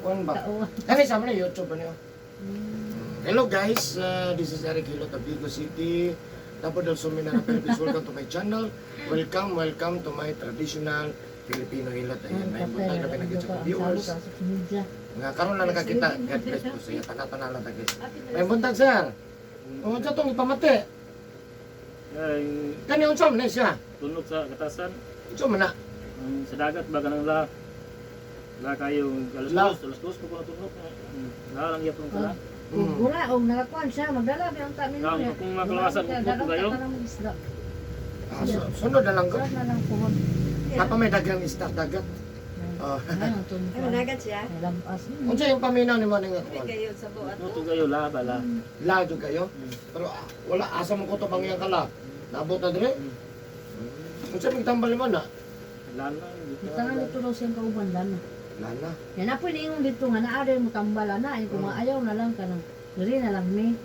Kuan ba? Kauan. Kani sa mga YouTube niyo. Hello guys, this is Eric Hilot of Vigo City. Dapo del Sumina Philippines. Welcome to my channel. Welcome to my traditional Filipino Hilot. Ayan, may buntag na pinagit sa viewers. Nga karon lang nakakita. God bless po sa iyo. Tanatan lang ta guys. May buntag sir. Unsa tong ipamati? Ay, Kani unsa man siya? tunog sa katasan. Unsa man na? Sa dagat ba kanang la? La kayo La. alas dos ko na tunog. La lang yapon kala. Gura og nakakuan siya magdala bi ang tamin Lang kung makalawasan ko kayo. Sunod na lang ko. Sunod na lang puhon. Apa may dagang isda dagat? Oh. Ay, managat siya. Lampas. Unsa yung paminaw ni mo ning May kayo sa buhat Tuto to. kayo la bala. Lado kayo. Pero wala asa mo ko to pangyang kala. Nabot na dire. Unsa mig tambal mo na? La na. Tangan dito daw siyang kauban lana. Lana. Yan na po niingon dito nga naa din mo tambal na ay kung ayaw na lang kanang diri na lang ni.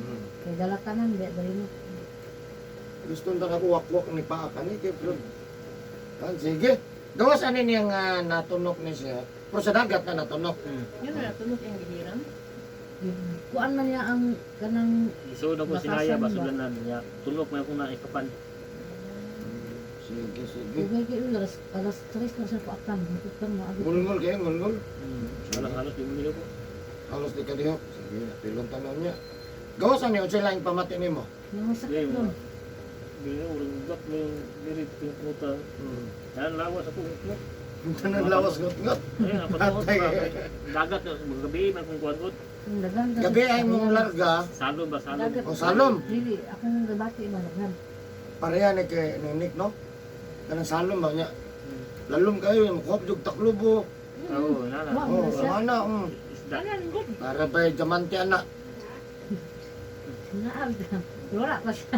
Kay dala tanan di diri mo. Gusto nang ako wakwak ni paa kani kay bro. Sige. Gawas ani niyang natunok ni siya. Pero sa dagat na natunok. Yun na natunog yung gihiram. Kuan man niya ang kanang Iso na ko sinaya basulanan niya. Tunog may ako na ikapan. Sige, sige. Kaya kaya alas 3 na siya paakam. Tutang mo agad. Ngulngul kayo, ngulngul. Halos di mo nilo ko. Halos di ka diho. Sige, pilong tanong niya. Gawas ani unsa lang pamati nimo? Mga sakit doon. Dili urang gat mo diri pinguta. Yan lawas ako ngit. Tanan lawas ngot-ngot. Ay napatuot Patay. ba. Dagat gabi man kung kuan Ang dagan Gabi ay mong larga. Salom ba salom. Dagat. O salom. Dili, akong gabati man daghan. Pareha ni kay Nick no. Kanang salom ba niya. Lalom kayo yung kuwap jug taklubo. Oo, nana. Oh, ana. Isda. Dagan gud. Para ba diamante ana. Naag. Wala pa siya.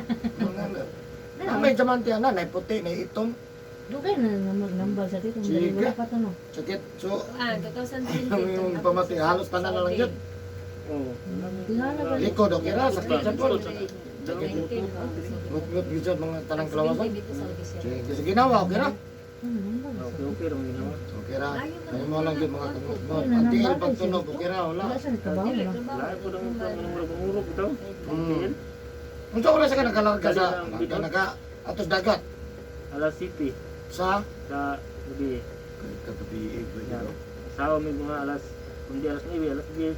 May diamante ana, nay puti, nay itom. Dugay na nambal sa dito. Sige. Wala pa to no. Sakit. So, 2020. yung pamati halos tanan na lang yun. Oo. Tingala ba? Liko do kira sakit sa pon. Sakit mo to. Ngut-ngut gyud mga tanang kalawasan. Dito sa Lucia. Sige, sige ginawa, okay ra. Okay, okay lang ginawa. Okay ra. Ay mo lang gyud mga tunod. Antiil pag tunog, okay ra wala. Wala siya nagtrabaho na. Lahat ko lang murag-murag ito. Unsa oras ka nakalarga sa naka atos dagat Alas City sa sa gabi. kagabi Sa may mga alas, kundi alas 9, alas 10.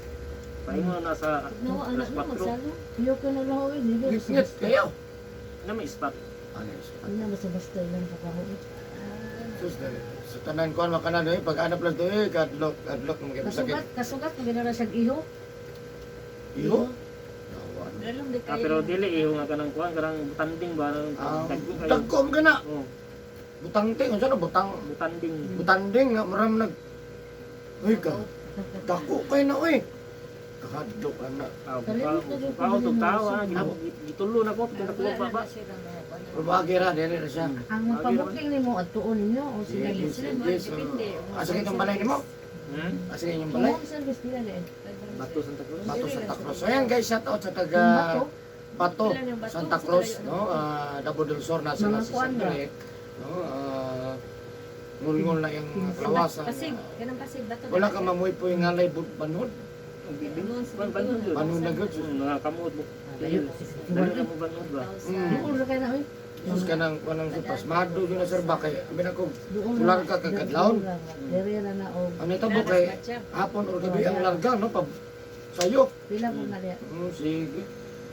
Paingon na sa No, anak alas mo 4. magsalo. Iyo ka na lang oy, dili. Ngit kayo. Na may spot. Anes. Ano basta-basta ilang trabaho. Sus sa tanan ko ano kana doy pag ana plus doy kadlok mo kay sakit. Kasugat mo ginara siya iho. Iyo. Dalam di kayo. Pero dili nga kanang kuan, kanang butanding ba nang dagko kayo. Dagkom kana. Oh, Butang ting unsa na butang butanding. butanding nga maram nag. Uy ka. Dako kay na uy. Kakadlok ana. Pao tug tawa, gitulo na ko pagka ko ba. Probagi ra dere ra siya. Ang pabuking nimo at tuon ninyo o sila Sige, Sila sige. depende. Asa yung balay nimo? Asa yung balay? Balay service nila din. Bato Santa Cruz. Bato Santa Cruz. So ayan guys, shout out sa taga Bato Santa Cruz, no? Dabo del Sur na sila Mga si kuwan ba? Sandre. No? Ngul-ngul na yung kalawasan. Pasig, ganang pasig bato. Wala ka mamuy po yung ngalay banod. Banod na gud. Mga kamot mo. Dali ka mo banod ba? Doon ra kay na oy. Sus ka nang kanang pasmado yun na sir ba kay abin ako Doon ular ka kagadlawon. Dere ra na og Ano ito po kay hapon o gabi ang larga no pa sayo. pila po na diya. Sige.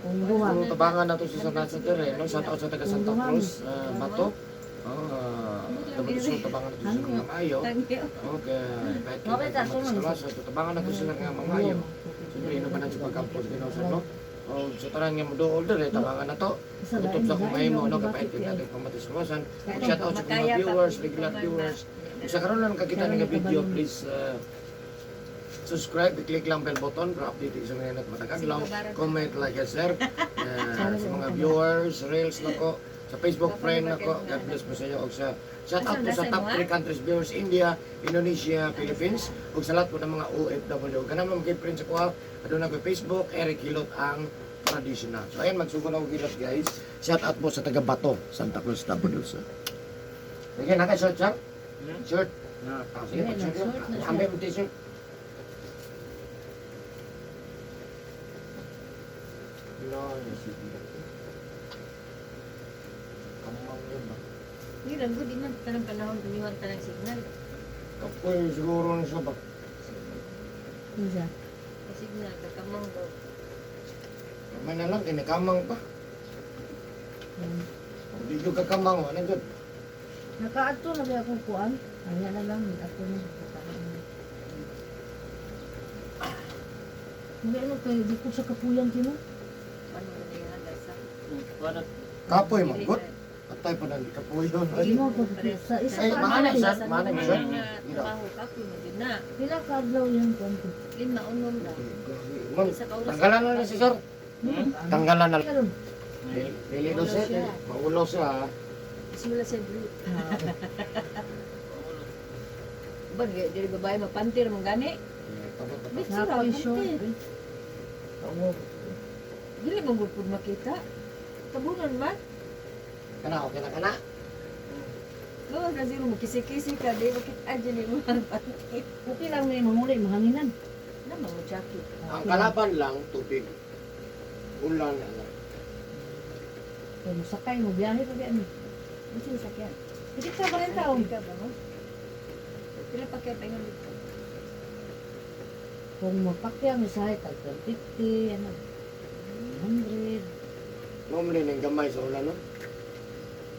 Kung duha. Kung tabangan na to si San Nacho Tere, no? Shout out sa taga Santa Cruz, Bato. Dapat sa tabangan na to sila nga maayo. Okay. Okay, Sa tabangan na to sila nga maayo. Siyempre, ino pa na sa pagkampos din sa no? O sa taran nga mo dool dire tabangan na to. Tutok sa kumay mo no kapait kita kay pamatis kawasan. Shout out sa mga viewers, regular viewers. Kung sa karon lang kakita nga video, please subscribe, i-click lang bell button para update sa mga net matakadlaw, comment, like, and share. Sa mga viewers, reels nako, sa Facebook friend nako, God bless po sa iyo. Og sa shout out po sa top 3 countries viewers, India, Indonesia, Philippines, ug sa lahat po ng mga OFW. Kanang mga friends sa kuha, aduna ko Facebook, Eric Hilot ang traditional. So ayan, magsugon ako Hilot guys. Shout out po sa taga Bato, Santa Cruz, W. Sige, naka-shirt siya? Shirt? Na. Sige, shirt. Ambil mo t-shirt. No, sige. Kamang yun ba? Hindi lang, di man tanang panahon tumiwan tanang signal. Kapoy siguro na siya ba? Isa. Signal, kakamang daw. Kamay na lang, kinikamang pa. Hindi yung kakamang, ano dyan? Nakaadto na ba akong kuan? Kaya na lang, ako na. Hindi ano kayo, di ko sa kapuyan kimo. Ano na yung handa sa... Padat. Kapoy, manggot. Patay pa na ni kapoy yun. Ay, Kimo ko sa isa Ay, pa mahanap na. siya. Manang siya. Trabaho ka, puno din na. Pila ka adlaw yan kuan ko. Lima, unom na. Ma'am, Isa ka oras. tanggalan na na si sir. Tanggalan na. Karon. Pili daw siya. Maulo siya. ha. Simula sa blue. Ba, di babae mapantir mong gani? Sa ako yung short. Tawag. Dili mong gulpod makita. Tabunan ba? Kana, okay na kana. Oo, na zero mo kisi-kisi ka. Di bakit adyan ni mo ang pantir. Okay lang na yung mamuli, mahanginan. Naman mo, Jackie. Ang kalaban lang, tubig. Ulan na lang. Kaya mo sakay mo, biyahe pa biyan. Gusto yung sakyan. Kasi ka ba yung taon? Ka ba mo? Pila pa kaya paingon dito? Kung magpakya mo sa tag 50, ano, 100. Normally nang gamay sa ulan, no?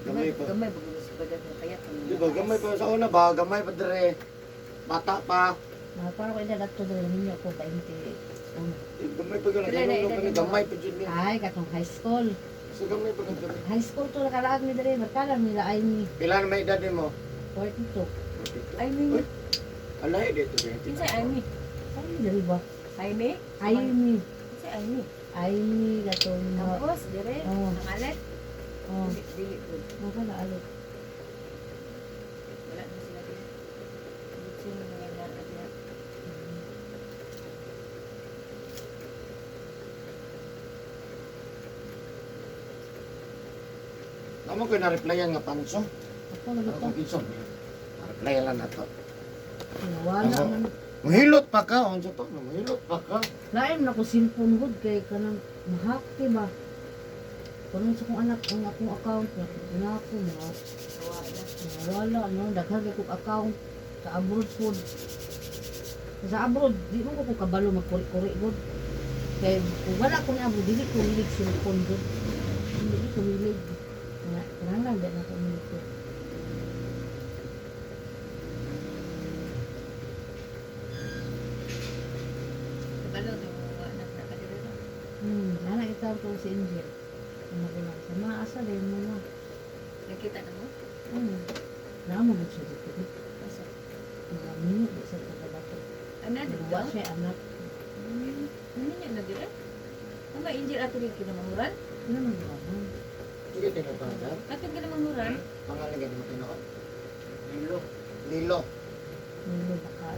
Gamay pa. Gamay ba gusto sa bagat mo? Kaya kung... Di ba, gamay pa sa una ba? Gamay pa dire. Bata pa. Parang ko ina dato doon ninyo ko 20. Gamay pa gano'n. Gamay pa dyan niya. Ay, katong high school. So gamay pa gano'n. High school to nakalaag ni dere, barkada nila ay ni Pila na may edad mo? 42. Ay, mi. Alay, dito ba? Kinsay ay mi? Ay, dere ba? Ay mi? Ay ni. Kinsay ay mi? Ay ni katong Tapos, dire, Oo. ang alet. oh, Dili po. wala alit. Wala na sila din. Gusto mo nga na adya. Tama ko na-replyan nga panso. Ako lagi Ako to. kung iso. Na-replyan lang na to. Wala Ano? man. Mahilot pa ka. Ano to? Mahilot pa ka. Lain na ko cellphone gud kay kanang mahak ba. Kuno sa kong anak ang akong account na ako na Kawa na. wala no daghan ko account sa abroad food. Sa abroad di mo ko kabalo magkuri-kuri gud. Kay kung wala ko na abroad dili ko hilig cellphone gud. Hindi ko hilig. Na kanang lang na ko hilig ko. Kabalo na yung mga anak na kadiri na. Anak itaw ko si Angel. Ano ko lang sa mga asa din mo na. Nakita na mo? Namo mo siya dito. Asa? Mga minute di sa pagkabato. Ana, dito? Wa siya anak. Ano niya na dire? Ang ma-injil ato rin kinamahuran? Ano man ba? Sige, tingnan pa dyan. Ato kinamahuran? Pangalan ganyan mo tinakot. Lilo. Lilo. Nilo baka.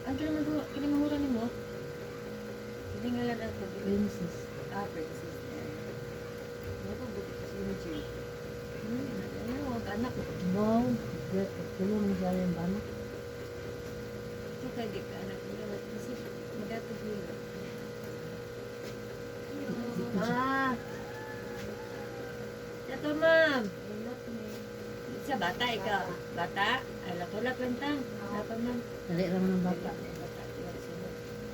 Ang kinamahuran ni mo? Hindi nga lang ako. Princess. Ah, princess. Ano po buti ko si Injil? Ano, ang anak ko. Wow. Great. Tulong mo siya yung bana. Ito kaya di ka anak nila. Kasi magatog nila. Ah! Ito, ma'am. Sa bata, ikaw. Bata? Ay, lato-lat lang tang. Dapat, ma'am. Dali lang ng bata. Bata, iwan sila.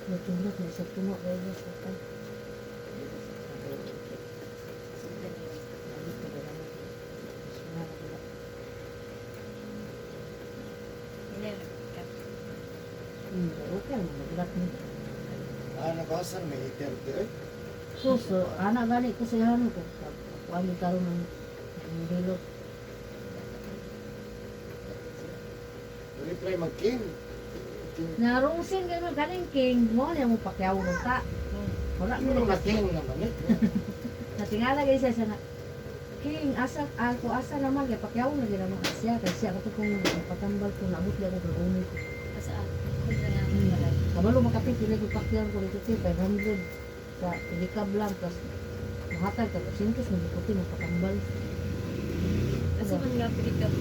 Natulog na sa tumo. Kaya sa sakay. Sundan nila. Dali ko ba naman. Wala na wala. Inalagat. Okay lang. Maglat mo. Ah, nakasan, may heater eh. So, anak gani ko sa ano ko. Kuha mo karoon ng bilog. Reply mag-king. Narungsin ka na ganing king mo niya mo pakyaw mo ta. Wala Ano mo nang na mag-king naman eh? natingala kay siya na king asa ako asa naman kay pakyaw na gina mo siya kay siya kato kung patambal ko nabot di ako ng umi ko. Saan? Kung sa nga malay. Kabalo makapit pila ko pakyaw ko dito 500 sa ilikab lang plus mahatag ka 200 mo puti mo patambal. Kasi man nga pilikap.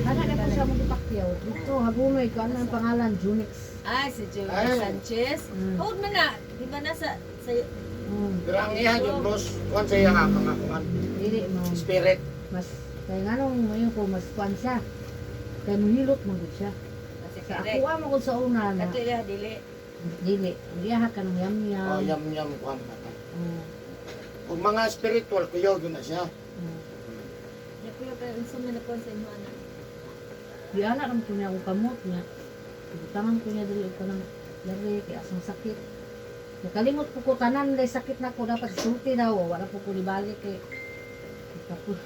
Ana na ko siya mo pakyaw dito hagunoy ko ano ang pangalan Junix. Ay, si Julia Ay. Sanchez. Mm. Huwag mo na. Di ba nasa sa Pero ang iya yung boss, kuhan sa iya nga, mga kuhan, Dili man. spirit. Mas kay nganong ngayon ko mas kuan siya. Kay mahilot man gud siya. si Sa Derek. ako mo gud sa una na. Ato ya dili. Dili. Iyaha ka ng yam Oh, yam. yam kuhan na ta. Oh. Kung mga spiritual, kuyaw yun na siya. Oh. Ya kuya pa unsa man ako sa imo ana. Di anak ko niya ako kamot niya. Tangan ko niya dili ko nang lari kay asang sakit. Nakalimot ko ko tanan dai sakit na ko dapat sulti daw wala po ko libalik kay tapos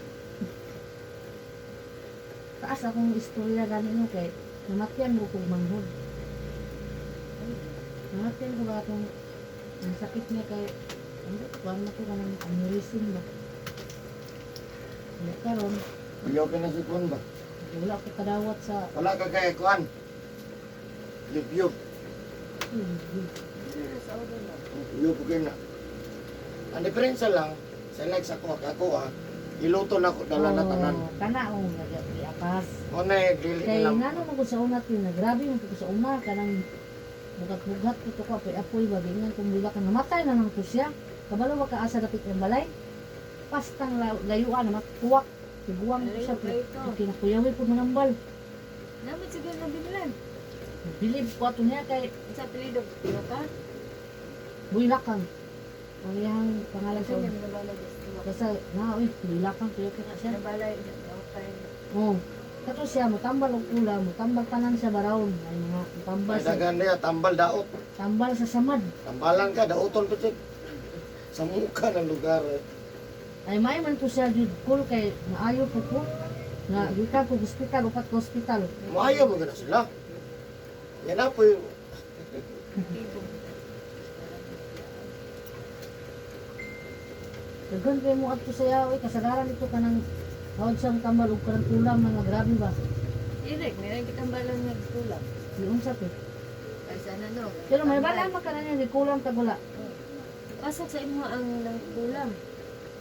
taas akong istorya ganino kay namatyan mo kong manghod. Namatyan ko ba itong ang sakit niya kay ano kuan na ko kanang aneurysm ba. Ya karon Kuyaw ka na si kuhan ba? wala ko kadawat sa Wala ka kay kuhan. Yub-yub. Yub ko kayo na. Ang diferensya lang, sa like sa kuha, iluto na ko, dala na tanan. Kana o apas. O na dili Kay nilang. ngano mo ko sa una tin grabe mo ko sa una kanang bugat-bugat ko to ko apoy babingan kung wala ka namatay na nang to siya. Kabalo wa ka asa dapit ng balay. Pastang layuan na makuwak. Tiguang ko siya Layo pa ito. kinakuyawi po manambal. Naman siguro na binulan. Bilib ko ato niya kay Sa apelyido Tiro ka. Builakang. Ang iyang pangalan Kasi sa niya una. nabalay gusto. Kasi na Builakang tuyo ko na siya. Nabalay okay. Oh. Kato siya mutambal og pula, mutambal tanan sa barawon. Ay mga mutambal May sa dagan niya, tambal daot. tambal sa samad. Tambalan ka, daoton pa siya. Sa muka ng lugar. Ay may man to siya jud cool kay naayo po ko. Na gikan ko hospital upat ko hospital. Maayo mo gana sila. Yan na po yung Dagan kay mo adto sa yaw kasagaran ito kanang hawad sa tambal ug kanang ulam nga grabe ba. Irek, meron kitang balang nagtulak. Di unsa to. Ay sana no. Pero may bala man kana niya di kulam tag wala. Pasok sa imo ang nangkulam.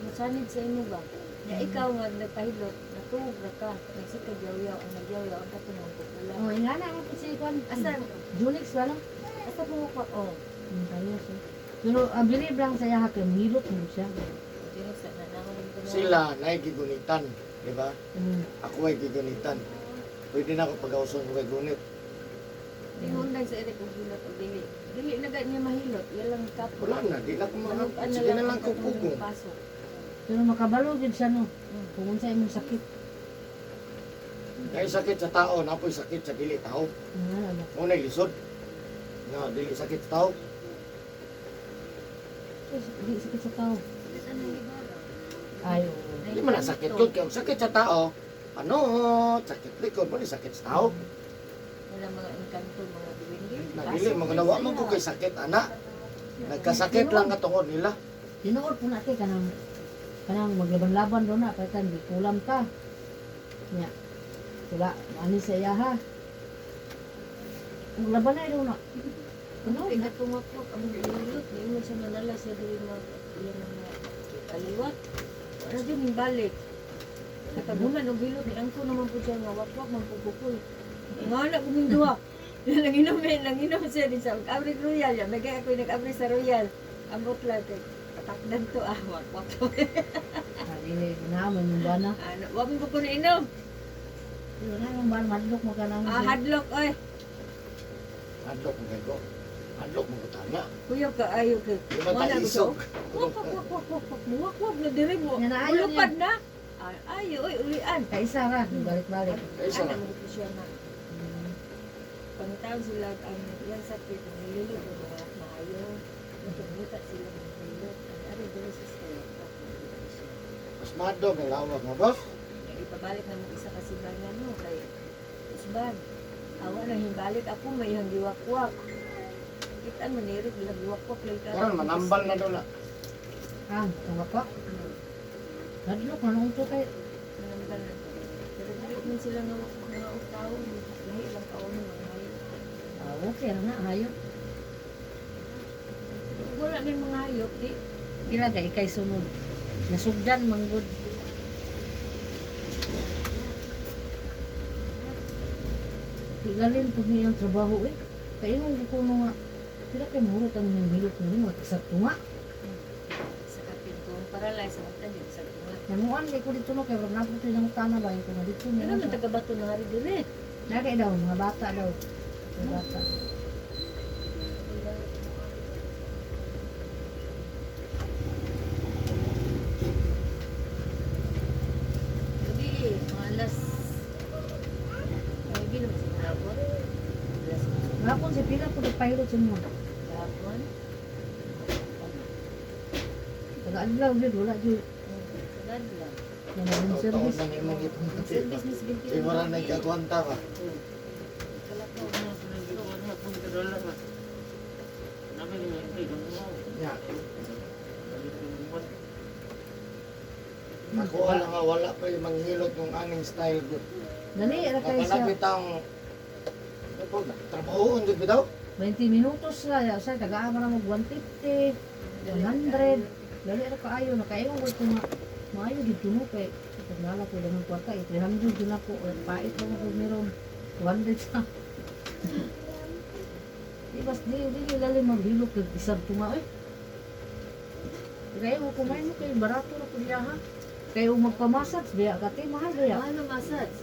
Masanid sa imo ba? Ya ikaw nga nagpahilot, natulog ra ka. Nagsikag yaw-yaw, ang nagyaw-yaw ang katunong kukulam. Oh ingana ang si kwan. Asa? Junix ba no? Asa mo ko? Oh. Tayo siya. Pero believe lang sa yaha kay mahilot mo siya. Dili sa nanangon ng sila na gigunitan. Di ba? Mm. Ako ay gigunitan. Pwede na ako pag-auson ko kay gunit. Hinunday sa Eric og hilot og dili. Dili na gad niya mahilot, iya lang kapo. Wala na, di na ko mga... Manugan Sige na lang ko ang kukong. pasok. Pero makabalo gid siya no. Kung unsa imong sakit. Kaya sakit sa tao, napoy sakit sa dili tao. Ingana ba. Muna lisod. Nga, dili sakit sa tao. Di sakit sa tao. Ano ibara? Ay, Di man na sakit ko. Kaya sakit sa tao, ano, sakit likod mo, di sakit sa tao. Wala mga engkanto, mga duwindi. Nagili, mga nawa mo ko kay sakit, anak. Nagkasakit lang nga tungod nila. tinuod po natin kanang maglaban-laban doon na kaya di kulam ka. Nya. Wala ani sa iya ha. Ang laban na doon na. Ano? Pinatumakot ang hilot. Di mo siya manala sa dili mag iyan mga kaliwat. Wala din yung balik. Nakaguman og hilot ni angko naman po siya nga wakwak man pugukul. Nga na kumindua. Nanginom siya din sa Abri Royal. Nagay ako nag-abri sa Royal. Ambot lang kay patakdan to wakwak to. Dili naman yung bana. Ano, wag mo ko na inom. Dili na yung bana madlok mo kanang. Hadlock oy. Adlok mo kay ko. Adlok mo ko tanya. Kuya ka ayo kay. Di ba Wala tayo ko. isog? Wak na diri mo. Yan na, ayaw Ulupad na. Ayo oy ulian. Kaisa ra balik-balik. Kaisa ra. Ano mo siya na. Pangitaw sila ang yan sa pit ng nililog ng mga maayo. Nagkamutat sila ng nililog. Ang ari diri sa style. Mas madog ang lawak mo, boss. Ipabalik na mo isa kasi bangan no kay usban. Awa na himbalik ako may hang giwakwak. Kita mo nirit bilang giwakwak lang ka. Karon manambal na doon na. Ah, tama pa. Madlok manong to kay Manambal na to. Pero dili man sila nga mga utaw. Lahi lang kaon ng mga hayop. okay ra na hayop. Wala may mga hayop di. Ila kay kay sunod. Nasugdan manggod. Tigalin po niyang trabaho eh. Kaya yung kuno nga, sila kayo murot ang hilot mo, sa tunga. Sa kapinto, paralyze sa mata din sa tunga. Namuan kay ko dito no, kaya wag napunto yung tanah ba, yung kung dito Ano niya. man taga-bato na hari dire? Nagay daw, mga bata daw. Mga bata. Jadi, malas. Ay, gino mo sa hapon? Alas Ngapon si pila ko nagpahilot sa mga. hapon. Taga-adlaw yun, wala yun. Kagad lang. Yan ang Taon service. nang imong ipon. Service Miss Binti. Di mo rin nagkagwanta ba? Kalakaw. Ano sa nagagawa na kung kadala ba? Namin yung hindi kung mo. Ya. Balik ko ng buwan. Ako lang nga wala pa yung manghilot ng aning style good. Dali, ra kayo siya. Kapalapit ang trabahoon din bitaw. 20 minutos na, sa taga-ama na mo 150, 100. Dali ra kaayo, nakaiwan ko kung maayo dito mo kay paglala ko lang ng kwarta, 300 din ako, or pait lang ako meron, 200 sa. Di bas, di lalim maghilok, isang tunga, eh. Kaya mo kumain mo kayo, barato na po niya, ha? Kaya magpamasats, biya ka, mahal biya. Ano massage?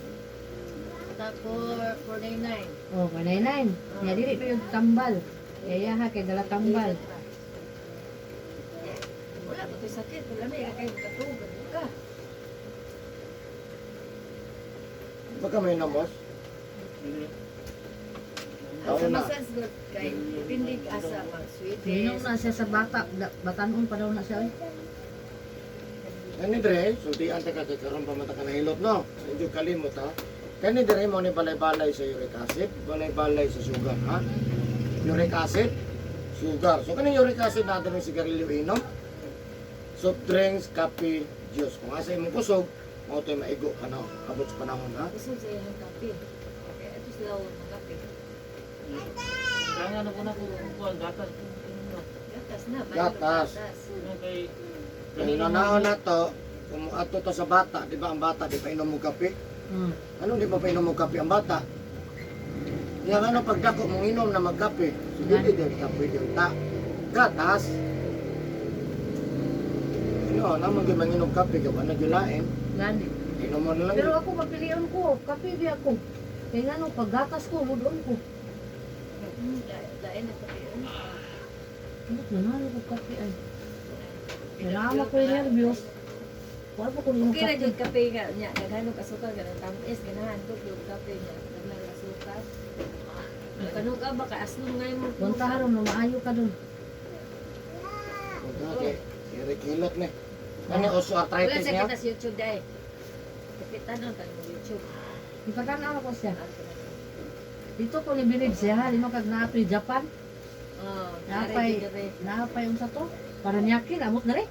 Tapos 499. Oh, 199. Ya, dili pa yung tambal. Kaya ha, kaya dala tambal. Wala pa ito sakit. Wala na yung kayo katugad ka. Baka may namos. Hindi. Taon Asa na. massage good kay pindig asa mag Minong sweetest. na siya sa bata, batanon pa daw na siya, eh. Kani dire, sultian ta ka kay karon pa mata ka nahilot no. Medyo kalimot ha. Kani dire mo ni balay-balay sa uric acid, balay-balay sa sugar ha. Uric acid, sugar. So kani uric acid natin yung sigarilyo inom. Soft drinks, kape, juice. Kung asa imong kusog, mao tay maigo ano, abot sa panahon ha. Gusto sa iyang kape. Okay, ito sila ng kape. Kaya ano ko na kung buwan gatas kung ano. Gatas na. Gatas. Ano kay Kung nanahon na to, kung ato to sa bata, di ba ang bata di pa inom mo kape? Hmm. Anong di pa inom mo kape ang bata? Yang ano pagdako mong inom na magkape, so dili din kape din ta. Gatas. Ano, naman gyud manginom kape kay wala gilain. Gani. Inom mo na lang. Pero ako mapilian ko, kape di ako. Kaya nga no, paggatas ko, budon ko. Lain na kape. Ano, nanalo ko kape ay. Nalama ko yung nervyos. Wala pa ko yung Okay na kape. yung kape nga niya. Naghanong kasukal ka ng tamis. Ganahan ko yung kape niya. Naghanong kasukal. Kanong ka baka aslong ngayon mo. Punta haron, na maayo ka dun. Okay. Eric Hilot ni. Ano Wala osteoarthritis sa niya? kita sa YouTube dahil. Kapitan nun tayo mo YouTube. Ipagkanawa ko siya. Dito ko nibilid siya, ha? Lino kag naapoy Japan. Oh, Naapay, naapay yung sa to. Para niyakin, amot na rin.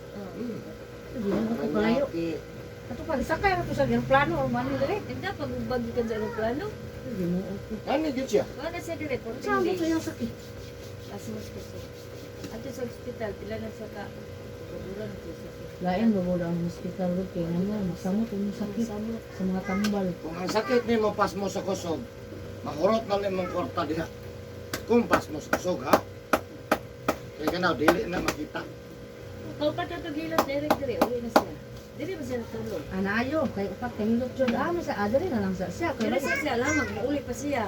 Hindi na ako kalayo. Ito pag sakay na to sa aeroplano, o mani na rin. Hindi pag bagi ka sa aeroplano. Hindi mo ako. Ano yun siya? Wala siya dire. Saan mo to yung sakit? Asmos ko siya. Ato sa hospital, pila na siya ka. Pagbulan na siya sakit. Lain mo mo ang hospital ro kay nga masamot yung sakit Samot. sa mga tambal. Kung ang sakit ni mo pas mo sa kusog, mahurot na limang kwarta diha. Kung pas mo sa kusog ha. Kaya ganaw, dili na makita. Kaupat na tagilot, direct dire. Uli na siya. Dire ba siya natulog? Anayo kay upat kay hilot jud sa adre na lang sa siya kay Dire siya lamang, nauli pa siya.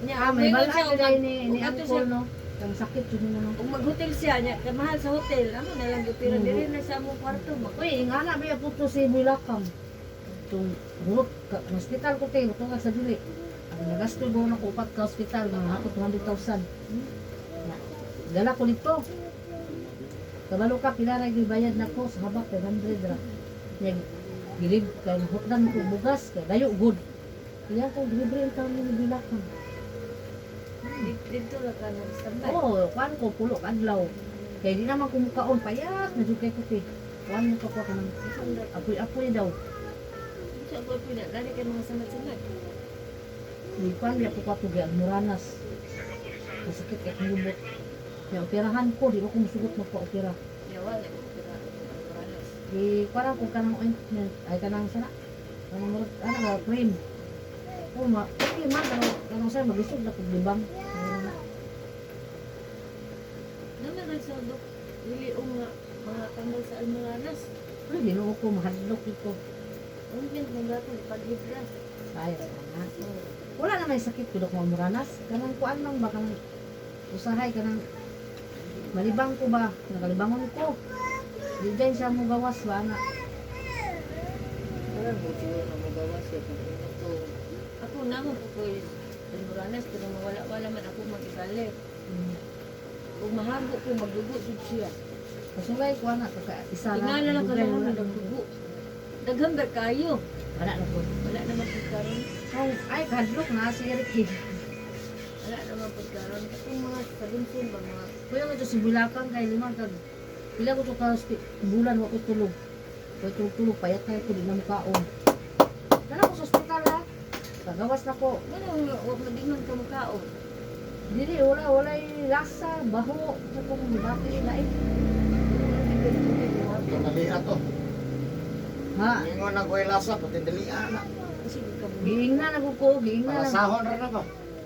Nya, may mingon balay siya, ko dai ni ug ato Uncle siya- no. Kang sakit jud mo no. Kung mag-hotel siya, nya, kamahal sa hotel, amo na lang pero dire na sa among kwarto. Uy, ingana biya puto si Bulakam. Tung burot ka hospital ko tay tungkol sa dili. Ang nagasto go na ko upat ka hospital mga ako 200,000. Dala ko dito. Kabalo ka pila ra gibayad nako sa habak 500 ra. Nya gilid kay hutdan ko bugas kay dayo good. Kaya ko libre ang taon ni Bulakam. Dito lang ka na standby. Oo, kuan ko pulo kadlaw. Kaya di naman kumukaon payat na jud kay kuti. Kuan mo ko ka nang apoy-apoy daw. Siya ko pina, lali kay mga sangat-sangat. Di kuan di ako patugi ang muranas. Masakit kay kulubot. Kaya operahan ko, di ko kumusugot magpa-opera. Yawa na pero paralas. Di kuan ko kanang ointment, ay kanang sana. Kanang cream. Oh, okay man, kanang sa magisod na kog libang. sa dok. Dili o nga mga tanggal sa almoranas. Pero ginoo ko mahadlok ito. Ang yan nagato paglibra. Kaya na. Wala na may sakit ko dok mamuranas. Kanang kuan lang ba kanang usahay kanang malibang ko ba? Nakalibangon ko. Di dyan siya mo gawas ba na. Wala mo siguro na magawas ya kung ito. Ako naman po ko almoranas pero wala man ako mag-igalit. Kung mahago ko magdugo jud siya. Kasulay ko na isa Tingala lang dugay, ka wala naman nagdugo. Daghang ba kayo? Wala na po. Wala naman po karon. Ay kadlok na si Eric. Wala naman po karon. Katong mga sabunson ba mga Kuya mo ito si Bulacan kay limang kag pila ko to ka bulan wa ko tulog. Wa ko tulog payat kay ko di na mukaon. Kana ko sa ospital ha. Kagawas na ko. wala madingon ka mukhaon. Dili wala lasa, baho sa kong dati lain. Ito nalia to. Ha, Ingon na ko'y lasa, pati dalia na. Kasi di ka mo. giingna na ko, giingna na. Palasahon ra na ba?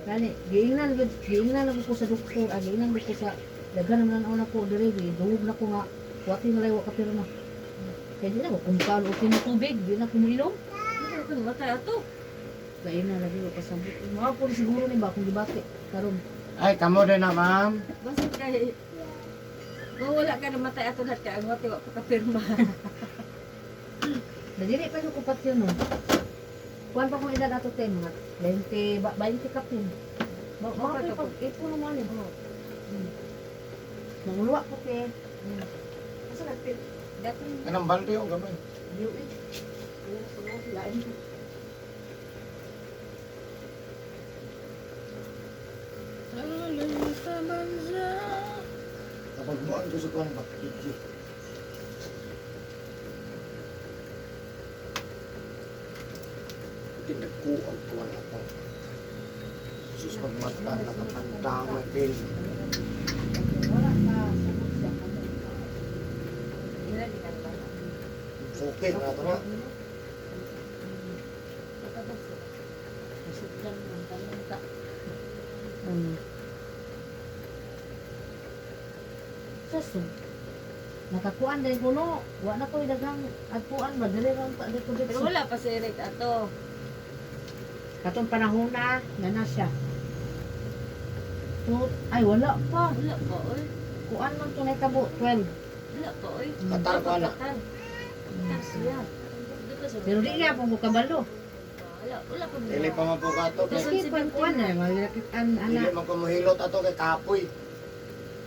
Gani, giingna na ko sa doktor, giingna ko sa daghan naman ang una ko dire, duhog na ko nga. Wati na layo ka pero na. Kaya di na ko kung paano ko mo tubig, di na ko moinom. Ano ka matay ato? Lain na lagi ko pasabot. Mga po siguro ni ba kung dibati karon. Ay, kamo din na, ma'am. Basta kay mawala ka na matay ato lahat ka ang wati wa pa kapirma. Nadiri pa yung kupat yun no. Kuan pa kong edad ato ten mga 20 kapin. Mga pag ipo naman yun. Nanguluwa ko ke. Asa nagpil? Dati Kanang balde o gamay. Liw eh. Lain ko. Kapag buwan ko sa kuwan, bakit tinagkuang kuwan ako. Sus, pagmata, nakapantama din. Wala ka sagot sa kanila. nila di ka ba. Okay, na ito na. Nasugdan ng talenta. Saso. Nakakuan din ko no. Wa na ko dagang agpuan ba dili lang pa dito Pero dito. wala pa si Eric ato. Katong panahon na na siya. So, ay wala pa. Wala pa oy. Kuan man to tabo 12. Wala pa oy. Katar ko na. Katar. Katar siya. Dito sa Pero di niya pong kabalo. wala pa. Dili pa man po ka ito. Kasi- Kasi pag kuan na malakit an Dili ana. man ko muhilot ato kay kapoy.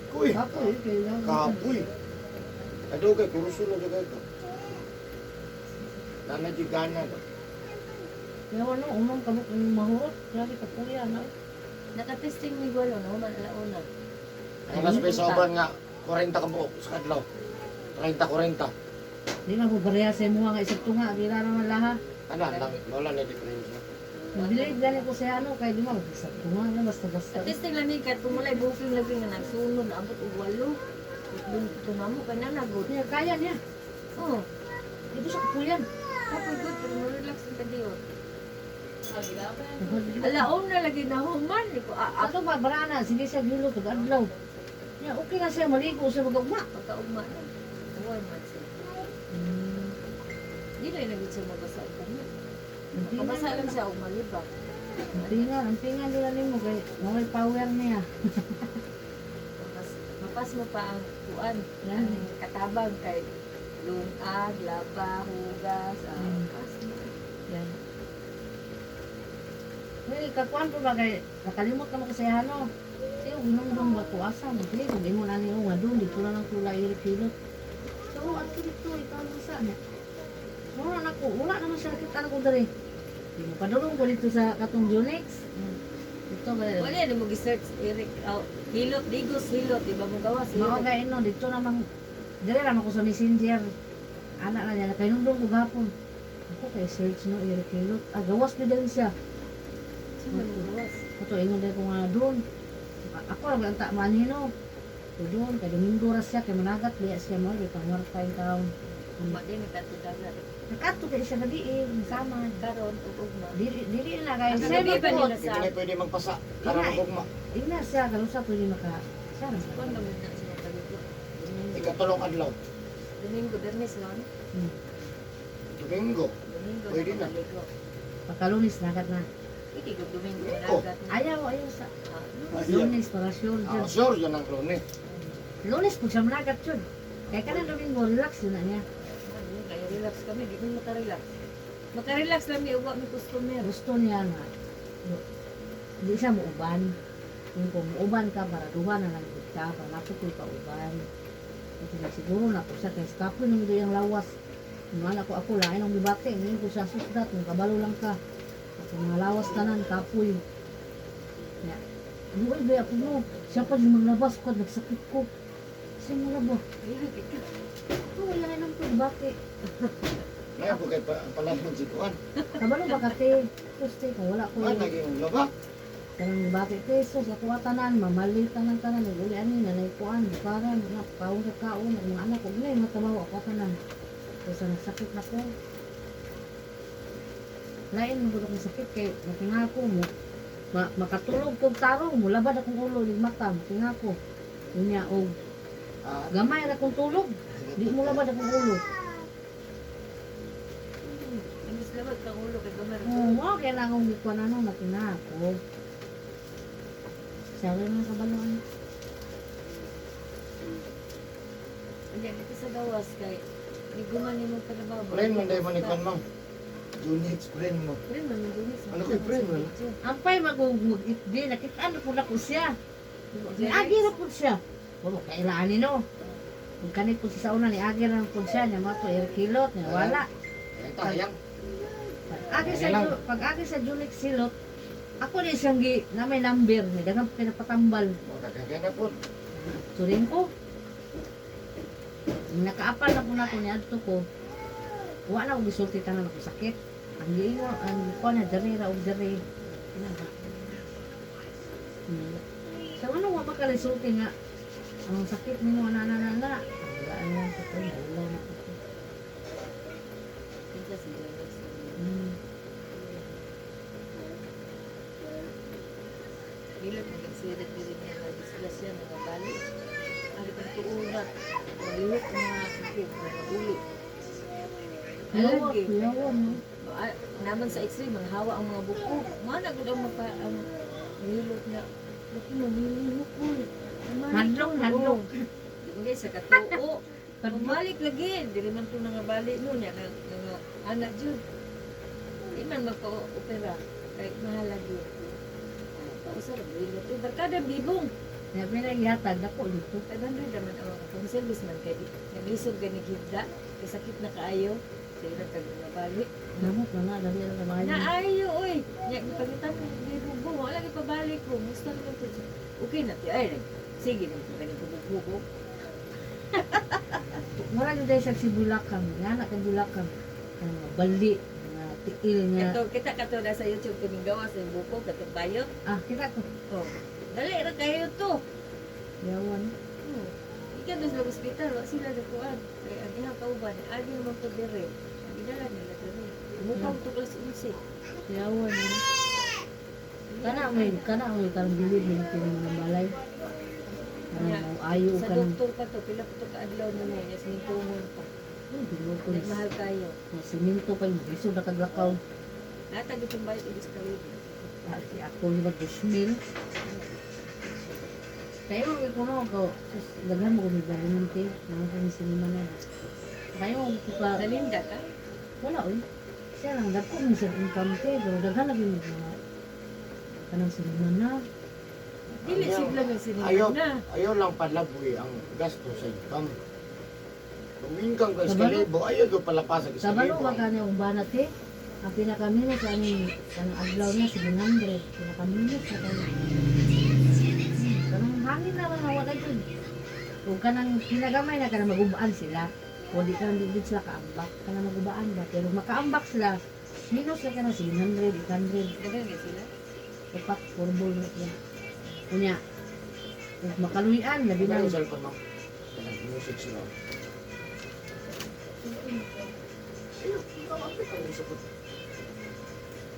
Kuy, Kapo eh kailangan. kapoy. Ado kay kuruso na dugay ko. Nana di gana do. Kaya ano, unang kabuk ng mahurot. Grabe ka po yan. Nakatesting ni Gualo no man alauna. Ang mas may soban nga 40 ka buok sa kadlaw. 30-40. Di na po pareha sa mga nga isip tunga. Gira naman laha. Ana lang, wala na diferensya. Nabilig gani ko sa ano. Kaya di mo isip tunga na basta-basta. Testing lang ni kat tumulay booking lagi nga nagsunod abot og 8. Dun to namo kana nagod. Niya, kaya niya. Oh, Ito sa kapuyan. kapag good pero relax ka diyo. Alaon na lagi na human ko Ato ba, barana. Sige siya gilo. Tag-adlaw. Niya, okay na siya. Maligo siya mag-ugma. pagkaugma na. Huwag man siya. Di na nagit siya mabasa og kanya. Mabasa lang siya og malibak. Ang pingan nila ni mo. Kaya may power niya. Mapas mo pa ang kuan. Yan. Ang katabang kay lungag, laba, hugas, mapas mo. Yan. Well, kakuan po ba kay nakalimot ka mo kasi ano. Siya, unang ba tuasa mo. Sige, kung imo na niyo nga doon, dito na lang tula irik-ilot. So, ano dito, ikaw mo sa niya. Wala na ko, wala naman siya nakita na ko dari. Padulong ko dito sa katong Unix. Dito ba? Wala na mo gi-search Eric hilot, digos, hilot, di ba mo gawas? Mga kaya no, dito naman, dire naman ko sa messenger. Anak na niya, kainundong ko gapon. Ako kay search no, irik-ilot. Ah, gawas na din siya. Sino mo gawas? Ito, ingon din ko nga doon. Ako lang ang takman hino. So doon, kay Domingo ra siya, kay managat, liya siya mo, di pangwarta yung taon. Ugma din katutagan. Nakato kay siya na diin, sama. Karon ug ugma. Dili na kay Ang siya gabi ba po. nila Hindi na pwede magpasa. Karang ugma. Ina siya, galusa pwede maka. Siya na. Kuan ba mo na sila tagot? ikatulong adlaw. Domingo, Bernes lang. Domingo. Domingo, Pwede na. nakabaligo. Pagkalunis, nakat na. Hindi ko Domingo, Oh. nagat na. Ayaw sa Ah, lunes para sure Ah, dyan. sure yun ang lunes. Lunes po siya managat yun. Kaya ka na Domingo, relax yun na niya. ano, kaya relax kami, di kami makarelax. Makarelax lang may uwa may customer. Gusto niya nga, hindi siya muuban. Kung muuban ka, para duha na lang ka, para naputoy ka uban. Kasi na siguro na po siya, kaya kapoy nung ito yung lawas. Yung anak ko ako, lain ang bibate, ngayon ko siya susdat, kung kabalo lang ka. Kasi mga lawas tanan, kapoy. Kaya, luoy ba ako mo, siya pa yung maglabas ko, nagsakit ko. Kasi malabo, Ayan, ika. ito, wala lang ko, bibate. Ngayon po kay palapon si Kuan. Kabalo ba kate, gusto kung wala ko Ah, naging laba. Karang bati pesos, ako tanan, mamali tanan, uli ani na kuan, para na paung sa kaon, ang mga anak ko gilay matabaw ako tanan. Kasi nagsakit na ko. Lain mo ko sakit kay makingako mo. Makatulog kog tarong mo, labad akong ulo ning mata, makingako. Unya og Ah, gamay ra kong tulog, di mo labad akong ulo. Imbis labad kang ulo kay gamar. Oo, kaya lang akong gikuan ano, makingako. Sabi mga kabaluan. Ayan, ito sa gawas kay may gumanin mo pa na ba? friend mo dahil manikon mo. Unix, friend mo. Friend man, yung gunis. Ano kay friend mo? Ampay magugugit-di, nakita po na ko siya. Niagi na po siya. Wala kailangan nino. Kung kanit po siya sa una, niagi na po siya. Niya mga to, kilot, niya wala. Ayan tayang. Pag agi sa Junix silot, ako din siyang na may number, may dagang pinapatambal. Magkakagyan na po. Turing ko. Nakaapal na po na ito niya ko. Wala na akong gisulti tanan ako sakit. Ang giingo, ang ko na dere ra og dere. So ano wa makalisulti nga ang sakit nimo na. Wala na ko to, wala na ko to. Pinta si Jonas. Bilang nagsirit din niya na disgrasya ng mga bali. Ari pang tuulat. Malihok mga sakit, mga ulo. Lagi. Yawa no. Naman sa x-ray, manghawa ang mga buko. Mana gud ang nilot na. Laki mo, nilihok ko. Hadlong. Hindi, sa katuo. Bumalik lagi. Dili man ito nangabali mo niya. Nga anak dyan. Di man magpa-opera. Kahit mahal lagi. Pausar, nilot. Barkada bibong. Kaya pinaghatag ako dito. Kadang naman ang service man kay naglisod ka ni Gibda. Kay sakit na kaayo. Sa ilang tagang Namot na nga, dali na mga yun. Naayo, oy. Nya pagitan ni Rubo, wala kay pabalik ko. Gusto naman ko. Okay na, ay, sige na ko ganito bubugo. Mura nyo dahil sa sibulakang, nga na kang bulakang. Ang mga bali, mga tiil nga. Kato kita kato na sa YouTube kaming gawa sa buko katong bayot. Ah, kita ko. Oh. Dali ra kayo to. Yawan. Ikaw dos sa ospital, wa sila dakuan. Kay ang ilang kauban, agi naman to dire. Gidala nila diri. Mukha to class 11. Yawan. Kana may karang bilib ng tining ng balay. Karang mo ayo Sa ka ng doktor pa to, pila pa to kaadlaw na niya, yes mintumon pa. ko Nagmahal kayo. siminto pa yung biso na kaglakaw. Natag itong bayot ibig kayo. Kasi ako yung mag-2,000. Kaya ko no, ko lagyan mo ko may balinante. Mga kami sinima na. Kaya mo ko pa, Nalinda ka? wala oy. Siya lang, dagko mo siya income te, pero daghan lagi mo mga kanang sinima na. Dili Ayaw. sigla nga sinima Ayaw, na. ayaw lang palaboy ang gasto sa income. Kung income ka Sa sa kalibo, ayaw ko palapasag Sa sa balo kalibo. ba ka niya banat eh? Ang pinakaminus sa aming kanang adlaw niya 700. Pinakaminus sa kanang kanang hangin na lang wala yun. Kung kanang pinagamay na kanang magubaan sila, o di kanang di sila kaambak, kanang magubaan ba? Pero makaambak sila, minus na kanang 700, 800. Dagan nga sila. Upat, furbol na yan. Kunya, kung makaluyan, labi Ano na yung cellphone mo? Music sila. Ayaw, ikaw ang pitang isapot.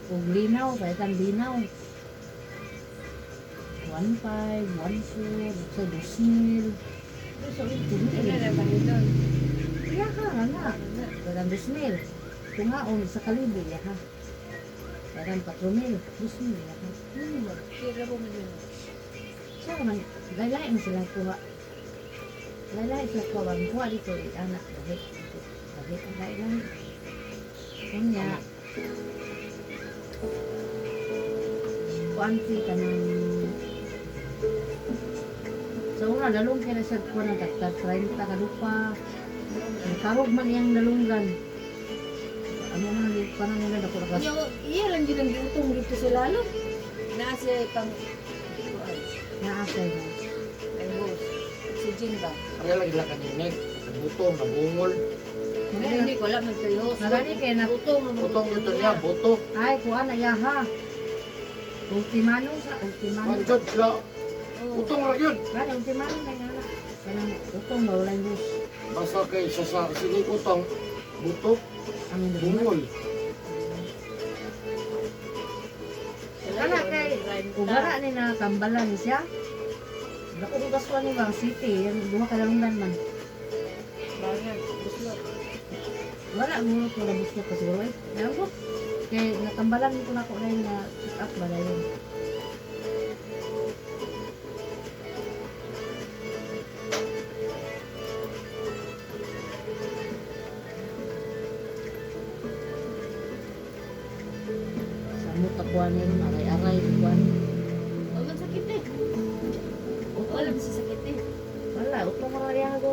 kung linaw, kahit ang linaw. 1.5, 1.4, sa 2,000. So, ito, Ano na ba doon? iya ka, nga. Dagang 2,000. Tungaon sa kalibo, iya ha. Dagang 4,000. 2,000, iya ha. Kira ko man yun. So, man, laylay mo silang kuha. Laylay sila kuha. Ang kuha dito, anak. Dahil ang laylay. Kanya, kuanti ka ng... Sa una, dalong kaya siya kuha ng taktat. 30 ka lupa. Karog man iyang dalunggan. Ano man, di pa na nila ako nakas... Iya lang din ang giutong dito sa lalo. Nasa pang... Naasay mo. Ay boss. Si Jin ba? Kaya lagi lang kaninig. Butong, nabungol. Hindi ko alam nagtayo. Nagani kaya na... Utong Butong ito niya, buto. Ay, kuha na yaha. Ultimano sa ultimano. Manjod sila. Oh. Butong lang yun. Gani, ultimano na nga na. Kanang utong ba, wala yung bus. Basta kay sa sini utong, buto, Ang yung bungol. Kana kay, ugara ni na kambalan siya. Dako kong kasuan ni Bang City. Yan, duha ka dalunggan man. Bangan. Buslot. Wala mo ko na gusto ko siguro eh. Alam ko. Kay natambalan ko na ko na yung na pick up ba na yun. Sa mo takuanin, aray-aray, takuan. Wala sakit eh. Wala sa sakit eh. Wala, utong mga riyan ko.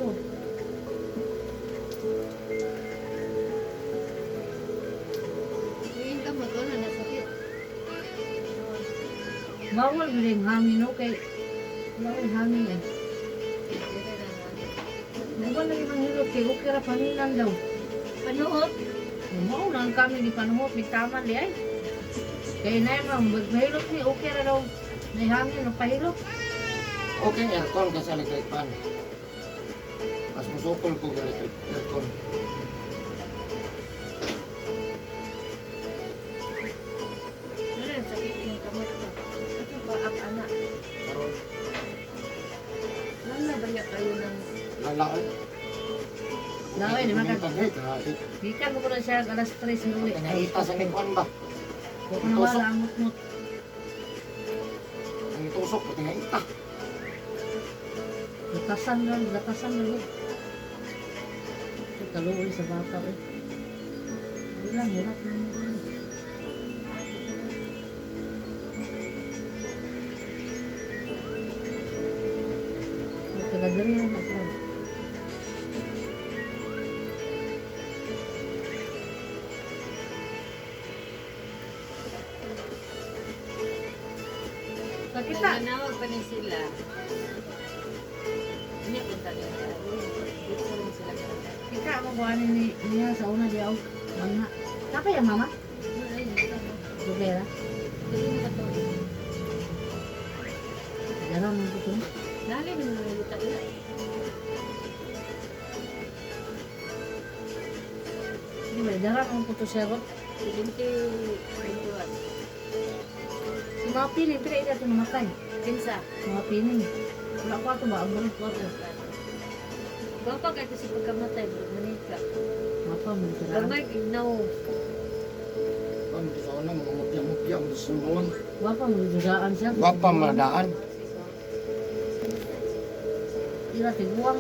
Ngayon ka mo to na nasakit. Bawal mo rin hangin, okay? Bawal hangin eh. Bawal na yung manghilot kay okay ra paninan daw. Panuot. Mao lang kami di panuhot ni taman li ay. Kay na yung maghilot ni okay ra daw. May hangin no pahilot. Okay, aircon kasi electric fan. Mas musukol ko ng electric aircon. Wala sakit yung kamot ko. Ito ba ang anak? Karon, Lala ba niya kayo ng... lalaan. Laway, di man ka. Kahit Gikan mo ko na siya alas 3 ng uwi. naita sa nikuan ba? Kung ano wala ang mutmut. Ang itusok, pati naita. Gatasan lang, gatasan lang. Ito taluoy sa bata eh. Bilang hirap lang. Taga-diri lang ako. Kita. Nanawag pa ni sila. Hindi punta nila. Dito lang sila kaya. Kita ako buhanin niya sa una di ako. Mga. Kapay ang mama? Dubera. Galing ka to. Daram mo ko. Dali mo nang luta ila. Di ba, daram mo ko to siya ko. 2021. Si mga piling, pila ito namatay. Kinsa? Mga piling. Wala ko ato ba? Ang bulit ko ato. Bapa kay kasi pagkamatay, manika. Mapa mo sila. Gamay ginaw. Kami sa una, mga mupya-mupya, mga sumuon. Wapa mo dudaan siya. Wapa madaan. Ira tiguang